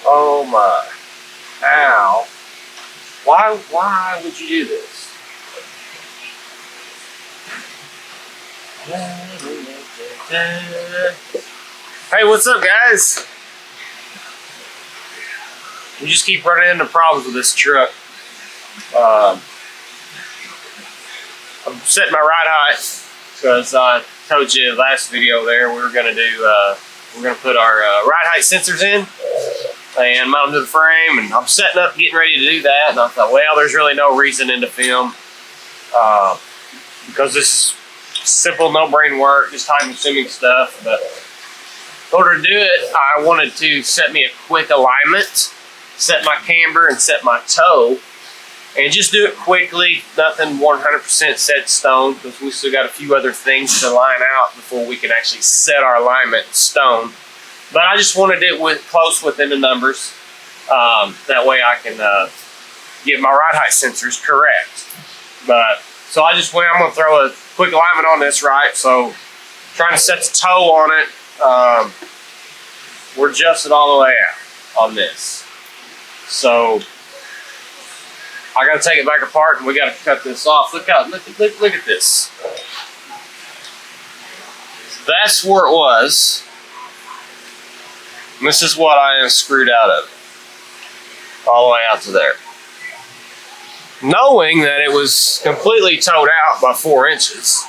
Oh my. Ow. Why would you do this? Hey, what's up, guys? We just keep running into problems with this truck. I'm setting my ride height because I told you last video there we're gonna put our ride height sensors in and mount them to the frame, and I'm setting up, getting ready to do that. And I thought, well, there's really no reason in the film because this is simple, no-brain work, just time-consuming stuff. But in order to do it, I wanted to set me a quick alignment, set my camber and set my toe, and just do it quickly. Nothing 100% set in stone because we still got a few other things to line out before we can actually set our alignment in stone. But I just wanted it close within the numbers. That way I can get my ride height sensors correct. So I just went, I'm gonna throw a quick alignment on this, right? So trying to set the toe on it. We're adjusted all the way out on this. So I gotta take it back apart and we gotta cut this off. Look at this. That's where it was. And this is what I unscrewed out of it. All the way out to there. Knowing that it was completely towed out by 4 inches.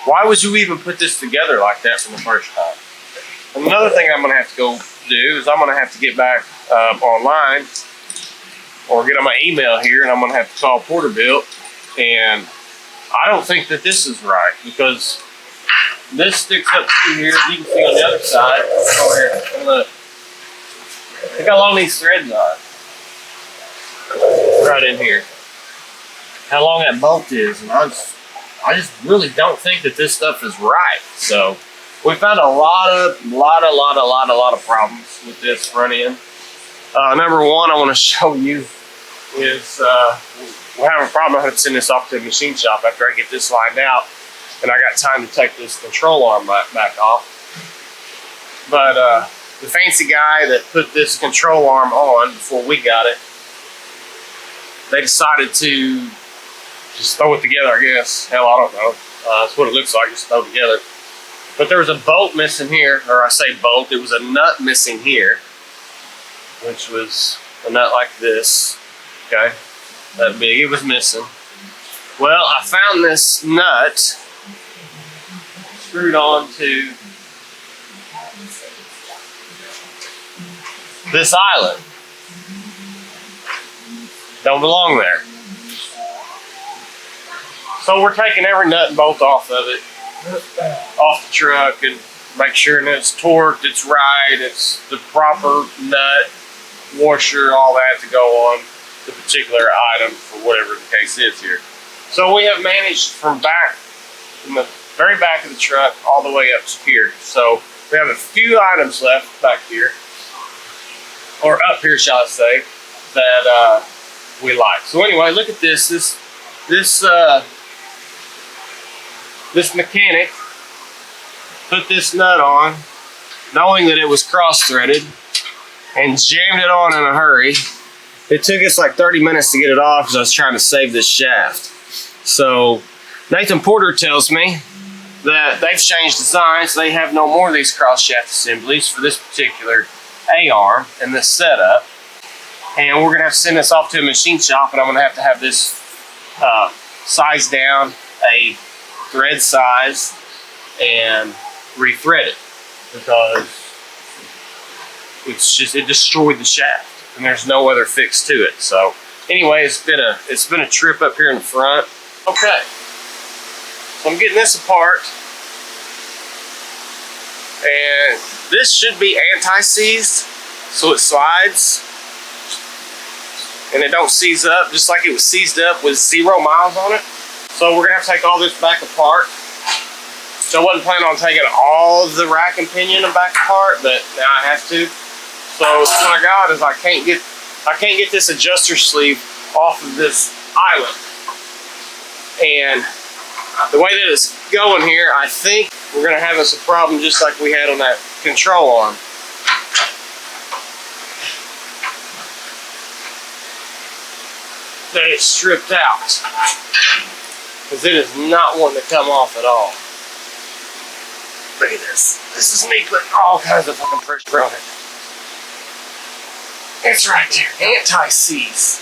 Why would you even put this together like that from the first time? Another thing I'm gonna have to go do is I'm gonna have to get back online or get on my email here, and I'm gonna have to call Porterbuilt. And I don't think that this is right because this sticks up through here. You can see on the other side. Over here. Look how long these threads are. Right in here. How long that bolt is, and I just really don't think that this stuff is right. So we found a lot of problems with this front end. Number one, I want to show you is we're having a problem. I have to send this off to the machine shop after I get this lined out, and I got time to take this control arm back off. But the fancy guy that put this control arm on before we got it, they decided to just throw it together, I guess. Hell, I don't know. That's what it looks like, just throw it together. But there was a bolt missing here, or I say bolt, it was a nut missing here, which was a nut like this, okay? That big, it was missing. Well, I found this nut screwed on to this island. Don't belong there. So we're taking every nut and bolt off of it, off the truck, and make sure that it's torqued, it's right, it's the proper nut, washer, all that to go on the particular item for whatever the case is here. So we have managed from the very back of the truck all the way up to here. So we have a few items left back here, or up here, shall I say, that we like. So anyway, look at this. This mechanic put this nut on, knowing that it was cross-threaded, and jammed it on in a hurry. It took us like 30 minutes to get it off because I was trying to save this shaft. So Nathan Porter tells me that they've changed designs. They have no more of these cross shaft assemblies for this particular A-arm and this setup. And we're gonna have to send this off to a machine shop, and I'm gonna have this sized down, a thread size, and rethread it because it destroyed the shaft, and there's no other fix to it. So anyway, it's been a trip up here in the front. Okay, so I'm getting this apart, and this should be anti-seized, so it slides and it don't seize up, just like it was seized up with 0 miles on it. So we're gonna have to take all this back apart. So I wasn't planning on taking all of the rack and pinion back apart, but now I have to. So what I got is I can't get this adjuster sleeve off of this island. And the way that it's going here, I think we're gonna have us a problem just like we had on that control arm. that it's stripped out, because it is not wanting to come off at all. Look at this. This is me putting all kinds of fucking pressure on it. It's right there. Anti-seize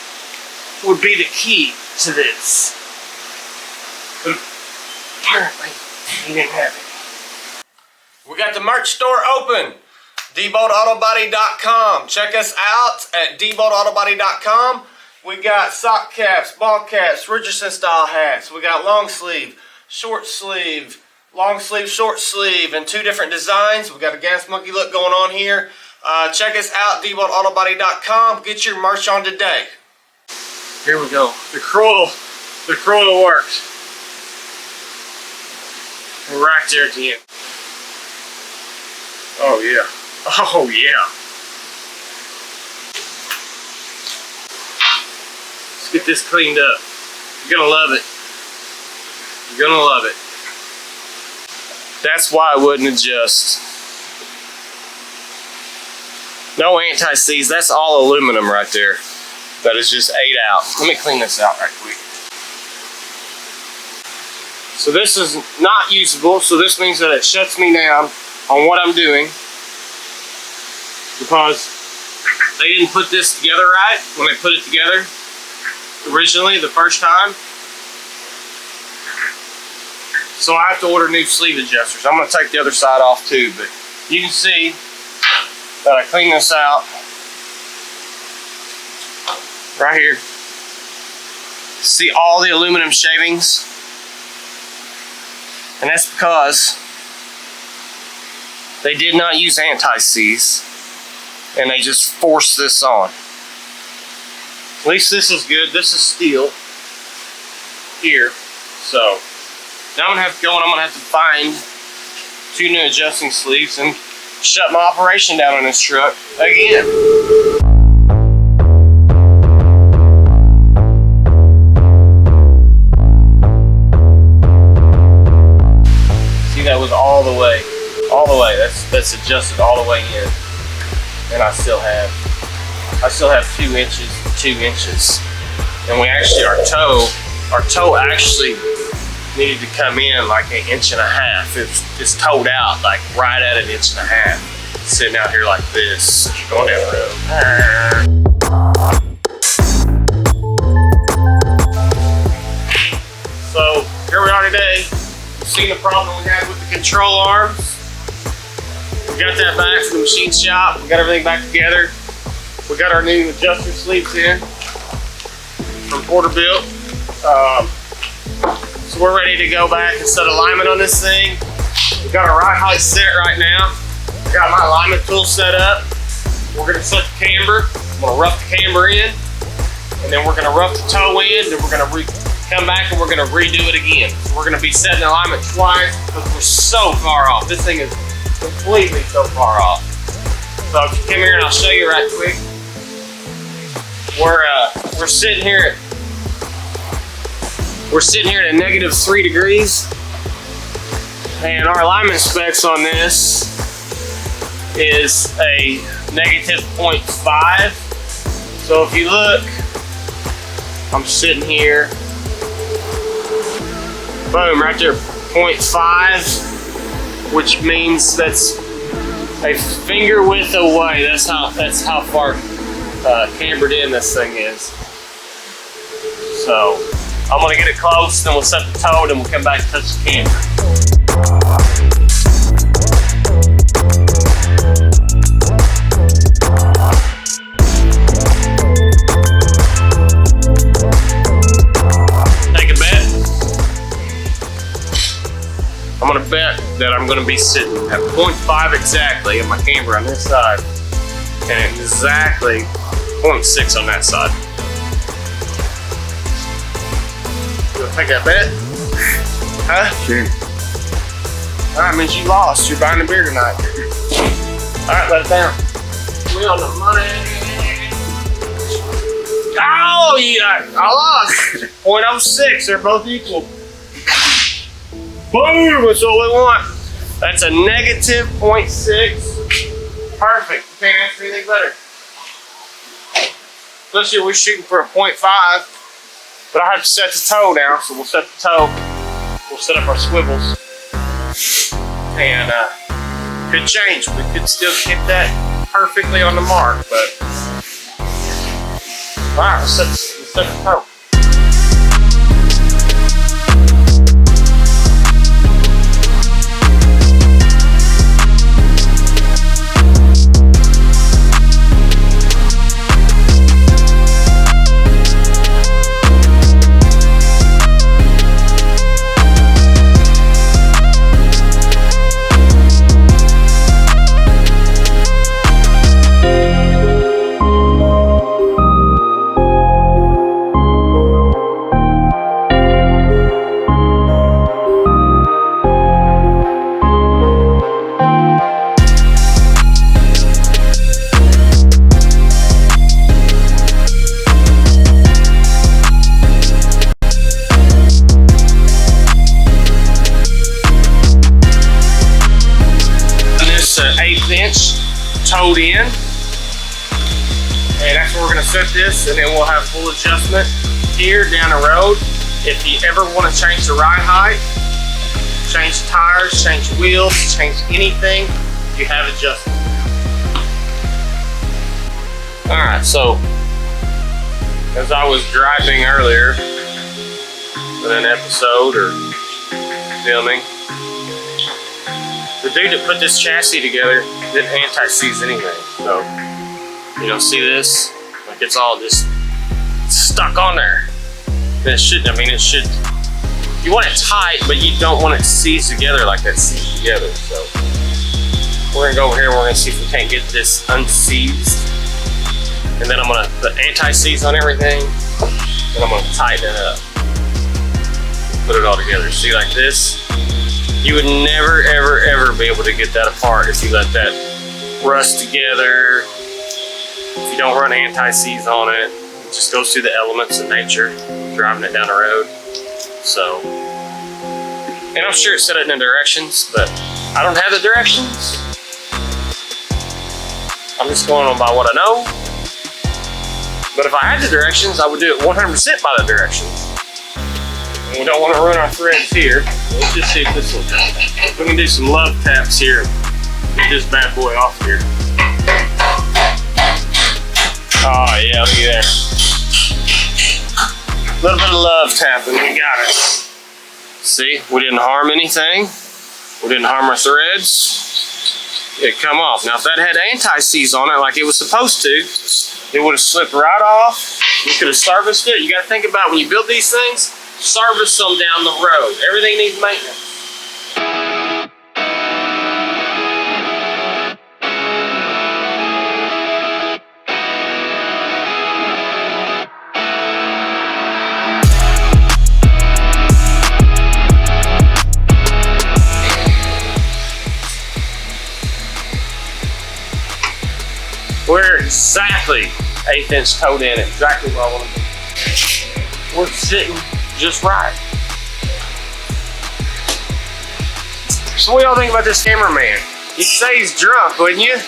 would be the key to this. But apparently, he didn't have it. We got the merch store open. DieboldAutoBody.com. Check us out at DieboldAutoBody.com. We got sock caps, ball caps, Richardson style hats. We got long sleeve, short sleeve, long sleeve, short sleeve, and 2 different designs. We got a gas monkey look going on here. Check us out, DieboldAutoBody.com. Get your merch on today. Here we go. The cruel works. We're right there at the end. Oh yeah. Oh yeah. Let's get this cleaned up. You're gonna love it. You're gonna love it. That's why I wouldn't adjust. No anti-seize, that's all aluminum right there. That is just 8 out. Let me clean this out right quick. So this is not usable, so this means that it shuts me down on what I'm doing, because they didn't put this together right when they put it together originally the first time. So I have to order new sleeve adjusters. I'm going to take the other side off too, but you can see that I clean this out right here. See all the aluminum shavings? And that's because they did not use anti-seize, and they just forced this on. At least this is good. This is steel here. So now I'm gonna have to go and I'm gonna have to find 2 new adjusting sleeves and shut my operation down on this truck again. That was all the way. That's adjusted all the way in, and I still have 2 inches. And we actually, our toe actually needed to come in like 1.5 inches. It's toed out like right at 1.5 inches. Sitting out here like this, going down the road. So here we are today. Seen the problem we had with the control arms. We got that back from the machine shop. We got everything back together. We got our new adjuster sleeves in from Porterbuilt. So we're ready to go back and set alignment on this thing. We got our ride height set right now. I got my alignment tool set up. We're gonna set the camber. I'm gonna rough the camber in, and then we're gonna rough the toe in, then we're gonna come back and we're gonna redo it again. So we're gonna be setting alignment twice because we're so far off. This thing is completely so far off. So if you come here and I'll show you right quick. We're sitting here at -3 degrees, and our alignment specs on this is a -0.5. So if you look, I'm sitting here. Boom, right there, 0.5, which means that's a finger width away. That's how far cambered in this thing is. So I'm gonna get it close, then we'll set the toe, then we'll come back and touch the camber. I'm gonna bet that I'm gonna be sitting at 0.5 exactly on my camber on this side, and exactly 0.6 on that side. You wanna take that bet? Huh? Sure. Alright, means you lost. You're buying a beer tonight. Alright, let it down. We on the money. Oh yeah, I lost. 0.06, they're both equal. Boom, that's what we want. That's a -0.6. Perfect. You can't ask for anything better. Especially if we're shooting for a 0.5. But I have to set the toe now, so we'll set the toe. We'll set up our swivels. And could change. We could still get that perfectly on the mark, but all right, let's set the toe. Towed in, and that's where we're going to set this, and then we'll have full adjustment here down the road. If you ever want to change the ride height, change tires, change wheels, change anything, you have adjustment. Alright, so as I was driving earlier with an episode or filming, the dude that put this chassis together didn't anti-seize anything. So, you don't see this? Like it's all just stuck on there. And it shouldn't, I mean it should. You want it tight, but you don't want it seized together like that seized together. So, we're gonna go over here and we're gonna see if we can't get this unseized. And then I'm gonna put anti-seize on everything. And I'm gonna tighten it up. Put it all together. See, like this? You would never, ever, ever be able to get that apart if you let that rust together. If you don't run anti-seize on it, it just goes through the elements of nature, driving it down the road. So, and I'm sure it set it in the directions, but I don't have the directions. I'm just going on by what I know. But if I had the directions, I would do it 100% by the directions. And we don't want to run our threads here. Let's just see if this will do. We can do some love taps here. Get this bad boy off here. Oh yeah, look at there. A little bit of love tapping, we got it. See, we didn't harm anything. We didn't harm our threads. It come off. Now if that had anti-seize on it like it was supposed to, it would have slipped right off. You could have serviced it. You got to think about when you build these things, service them down the road. Everything needs maintenance. We're exactly 1/8 inch towed in, exactly where I want to be. We're sitting just right. So what do y'all think about this cameraman? You'd say he's drunk, wouldn't you?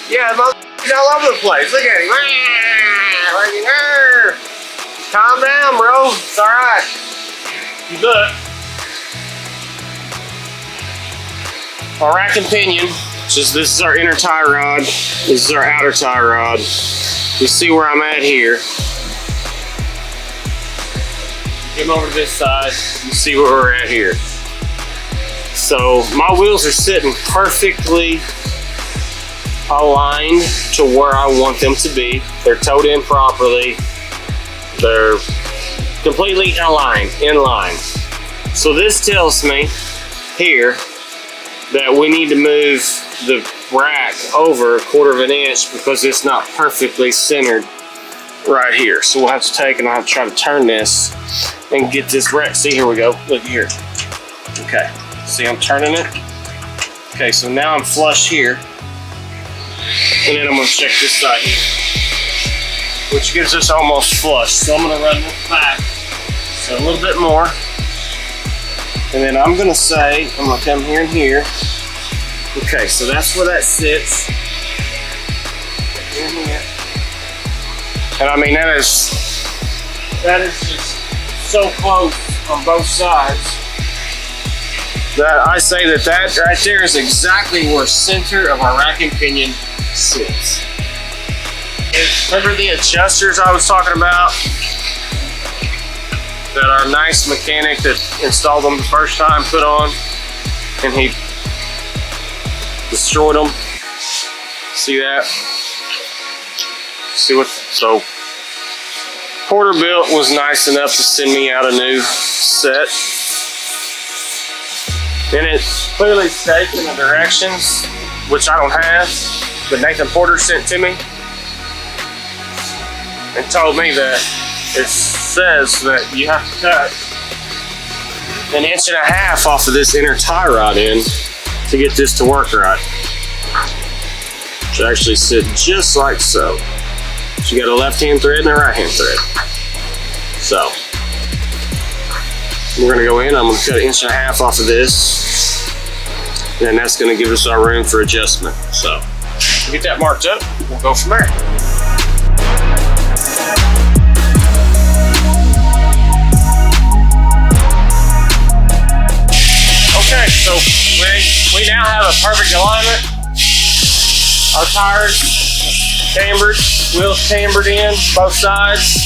Yeah, he's all over the place. Look at him. Calm down, bro. It's all right. Look. Our rack and pinion. This is our inner tie rod. This is our outer tie rod. You see where I'm at here. Come over to this side. You see where we're at here. So my wheels are sitting perfectly aligned to where I want them to be. They're towed in properly. They're completely aligned, in line. So this tells me here that we need to move the rack over 1/4 inch because it's not perfectly centered right here. So we'll have to take and I'll have to try to turn this and get this rack. See, here we go. Look here. Okay. See, I'm turning it. Okay, so now I'm flush here. And then I'm gonna check this side here, which gives us almost flush. So I'm gonna run this back so a little bit more. And then I'm gonna say, I'm gonna come here and here. Okay, so that's where that sits. Here and here. And I mean, that is just so close on both sides that I say that that right there is exactly where center of our rack and pinion sits. Remember the adjusters I was talking about? That our nice mechanic that installed them the first time put on, and he destroyed them. See that? See what? So Porterbuilt was nice enough to send me out a new set. And it clearly states in the directions, which I don't have, but Nathan Porter sent to me and told me that it says that you have to cut 1.5 inches off of this inner tie rod end to get this to work right. Which actually sit just like so. So you got a left-hand thread and a right-hand thread. So we're gonna go in, I'm gonna cut 1.5 inches off of this, and that's gonna give us our room for adjustment. So we'll get that marked up, we'll go from there. Okay, so we now have a perfect alignment. Our tires cambered, wheels cambered in, both sides.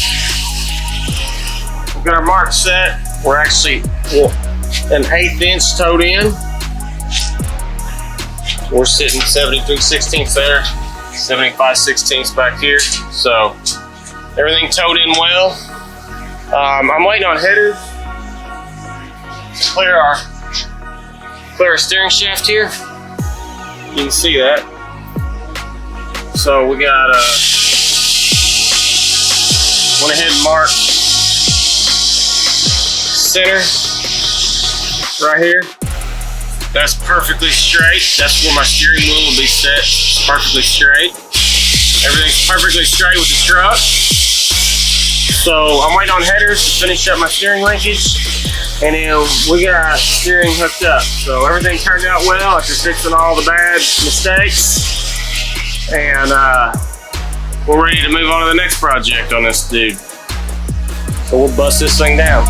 We've got our mark set. We're actually 1/8 inch towed in. We're sitting 73/16 there, 75/16 back here. So everything towed in well. I'm waiting on headers to clear our steering shaft here. You can see that. So we got went ahead and marked center right here. That's perfectly straight. That's where my steering wheel will be set. It's perfectly straight. Everything's perfectly straight with the truck. So I'm waiting on headers to finish up my steering linkage. And then we got steering hooked up. So everything turned out well after fixing all the bad mistakes. And we're ready to move on to the next project on this dude. So we'll bust this thing down.